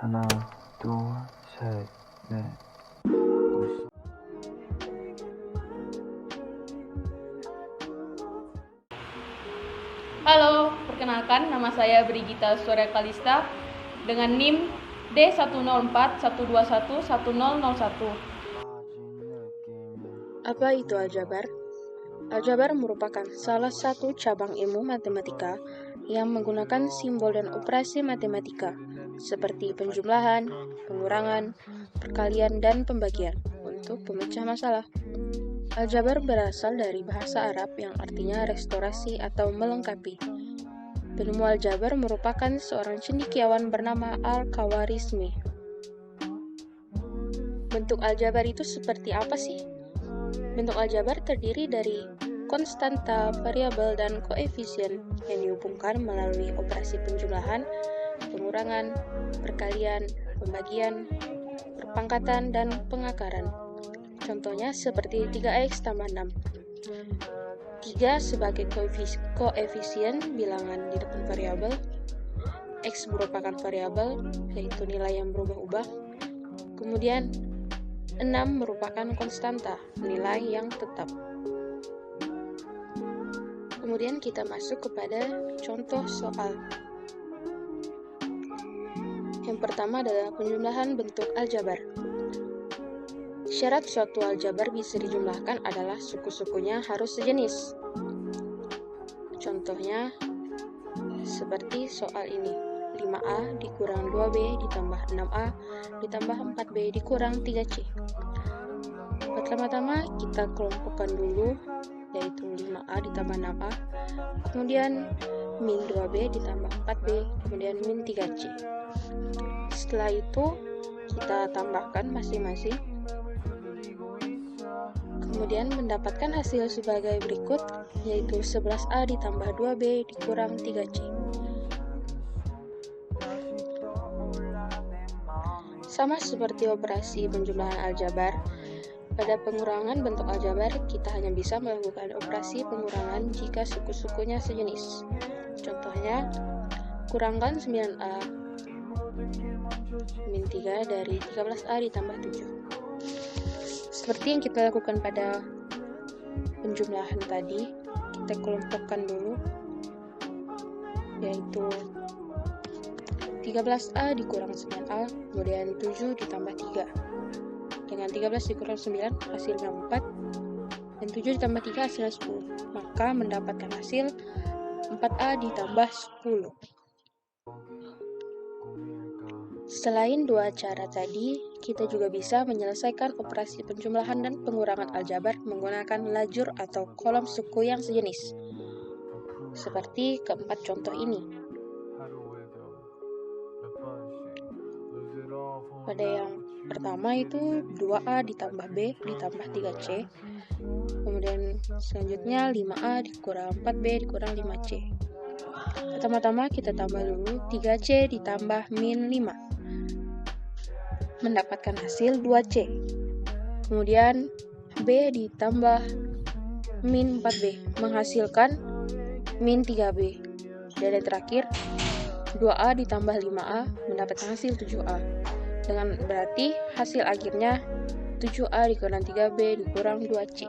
하나, 둘, 셋, 넷. Halo, perkenalkan nama saya Brigita Surya Kalista dengan NIM D1041211001. Apa itu aljabar? Aljabar merupakan salah satu cabang ilmu matematika yang menggunakan simbol dan operasi matematika seperti penjumlahan, pengurangan, perkalian, dan pembagian untuk pemecah masalah. Aljabar berasal dari bahasa Arab yang artinya restorasi atau melengkapi. Penemu aljabar merupakan seorang cendekiawan bernama Al-Khawarizmi. Bentuk aljabar itu seperti apa sih? Bentuk aljabar terdiri dari konstanta, variabel, dan koefisien yang dihubungkan melalui operasi penjumlahan, pengurangan, perkalian, pembagian, perpangkatan, dan pengakaran. Contohnya seperti 3x tambah 6. 3 sebagai koefisien bilangan di depan variabel, x merupakan variabel, yaitu nilai yang berubah-ubah. Kemudian 6 merupakan konstanta, nilai yang tetap. Kemudian kita masuk kepada contoh soal. Yang pertama adalah penjumlahan bentuk aljabar. Syarat suatu aljabar bisa dijumlahkan adalah suku-sukunya harus sejenis. Contohnya seperti soal ini. 5A dikurang 2B ditambah 6A ditambah 4B dikurang 3C. Pertama-tama kita kelompokkan dulu, yaitu 5A ditambah 6A, kemudian min 2B ditambah 4B, kemudian min 3C. Setelah itu kita tambahkan masing-masing, kemudian mendapatkan hasil sebagai berikut, yaitu 11A ditambah 2B dikurang 3C. Sama seperti operasi penjumlahan aljabar, pada pengurangan bentuk aljabar kita hanya bisa melakukan operasi pengurangan jika suku-sukunya sejenis. Contohnya, kurangkan 9A min 3 dari 13A ditambah 7. Seperti yang kita lakukan pada penjumlahan tadi, kita kelompokkan dulu, yaitu 13A dikurang 9A, kemudian 7 ditambah 3. Dengan 13 dikurang 9, hasilnya 4, dan 7 ditambah 3 hasilnya 10. Maka mendapatkan hasil 4A ditambah 10. Selain dua cara tadi, kita juga bisa menyelesaikan operasi penjumlahan dan pengurangan aljabar menggunakan lajur atau kolom suku yang sejenis. Seperti keempat contoh ini. Pada yang pertama itu 2A ditambah B ditambah 3C. Kemudian selanjutnya 5A dikurang 4B dikurang 5C. Pertama-tama kita tambah dulu 3C ditambah min 5. Mendapatkan hasil 2C. Kemudian B ditambah min 4B menghasilkan min 3B. Dan yang terakhir 2A ditambah 5A mendapatkan hasil 7A. Dengan berarti hasil akhirnya 7A dikurang 3B dikurang 2C.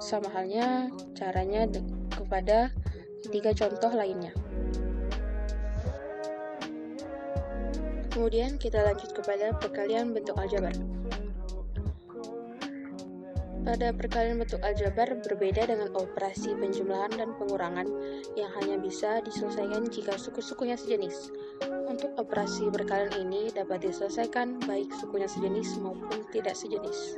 Sama halnya caranya kepada ketiga contoh lainnya. Kemudian kita lanjut kepada perkalian bentuk aljabar. Pada perkalian bentuk aljabar berbeda dengan operasi penjumlahan dan pengurangan yang hanya bisa diselesaikan jika suku-sukunya sejenis. Untuk operasi perkalian ini dapat diselesaikan baik sukunya sejenis maupun tidak sejenis.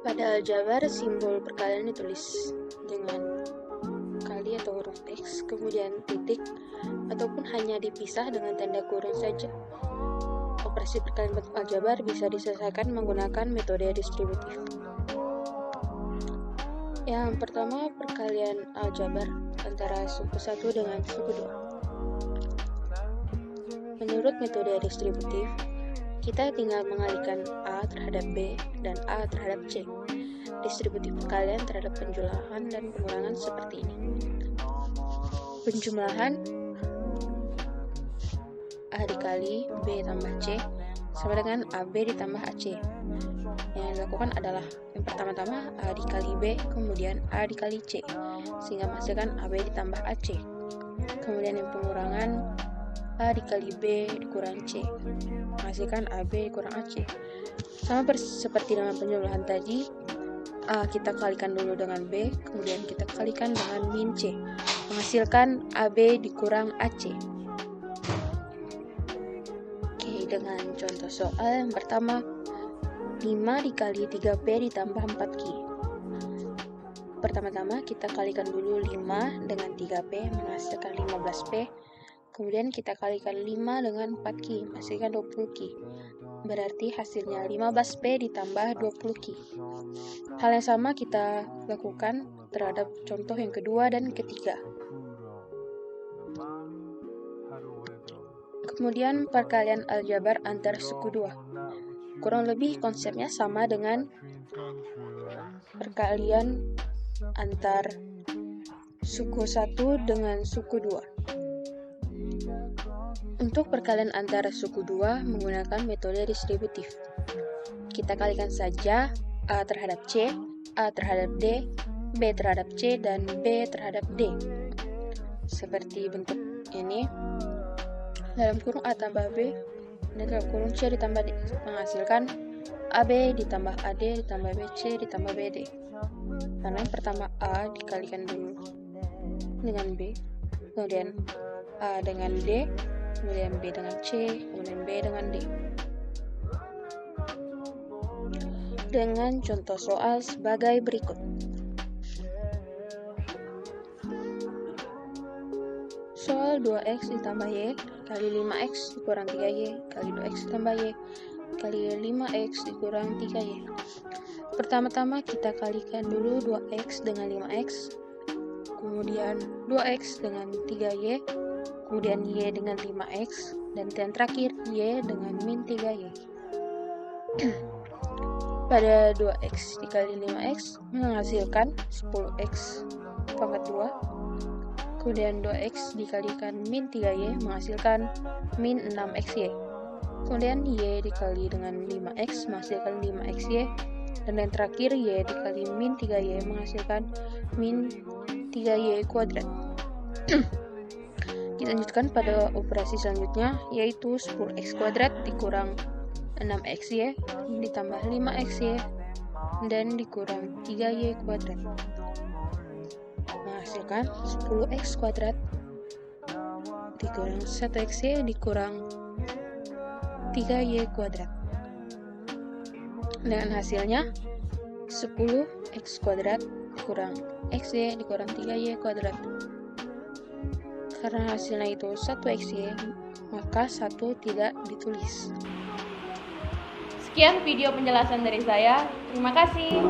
Pada aljabar, simbol perkalian ditulis dengan kali atau huruf X, kemudian titik, ataupun hanya dipisah dengan tanda kurung saja. Operasi perkalian bentuk aljabar bisa diselesaikan menggunakan metode distributif. Yang pertama, perkalian aljabar antara suku 1 dengan suku 2. Menurut metode distributif, kita tinggal mengalihkan A terhadap B dan A terhadap C. Distributif perkalian terhadap penjumlahan dan pengurangan seperti ini. Penjumlahan A dikali B tambah C sama dengan AB ditambah AC. Yang dilakukan adalah yang pertama-tama A dikali B, kemudian A dikali C, sehingga menghasilkan AB ditambah AC. Kemudian yang pengurangan A dikali B dikurang C, menghasilkan AB dikurang AC. Sama seperti dengan penjumlahan tadi, A kita kalikan dulu dengan B, kemudian kita kalikan dengan min C, menghasilkan AB dikurang AC. Oke, dengan contoh soal yang pertama, 5 dikali 3P ditambah 4Q. Pertama-tama kita kalikan dulu 5 dengan 3P menghasilkan 15P. Kemudian kita kalikan 5 dengan 4Q menghasilkan 20Q. Berarti hasilnya 15P ditambah 20Q. Hal yang sama kita lakukan terhadap contoh yang kedua dan ketiga. Kemudian perkalian aljabar antar suku 2. Kurang lebih konsepnya sama dengan perkalian antar suku 1 dengan suku 2. Untuk perkalian antara suku 2 menggunakan metode distributif. Kita kalikan saja A terhadap C, A terhadap D, B terhadap C, dan B terhadap D. Seperti bentuk ini. Dalam kurung A tambah B, dan dalam kurung C ditambah D, menghasilkan AB ditambah AD ditambah BC ditambah BD. Karena yang pertama A dikalikan dulu dengan B, kemudian A dengan D, kemudian B dengan C, kemudian B dengan D. Dengan contoh soal sebagai berikut. Soal 2x ditambah y kali 5x dikurang 3y kali 2x ditambah y kali 5x dikurang 3y. Pertama-tama kita kalikan dulu 2x dengan 5x, kemudian 2x dengan 3y, kemudian y dengan 5x, dan yang terakhir y dengan min 3y. Pada 2x dikali 5x menghasilkan 10x pangkat 2, kemudian 2x dikalikan min 3y menghasilkan min 6xy, kemudian y dikali dengan 5x menghasilkan 5xy, dan yang terakhir y dikali min 3y menghasilkan min 3y kuadrat. Kita lanjutkan pada operasi selanjutnya, yaitu 10x kuadrat dikurang 6xy ditambah 5xy dan dikurang 3y kuadrat, menghasilkan 10x kuadrat dikurang 1xy dikurang 3y kuadrat. Dengan hasilnya 10x kuadrat dikurang xy dikurang 3y kuadrat. Karena hasilnya itu 1xy, maka 1 tidak ditulis. Sekian video penjelasan dari saya. Terima kasih.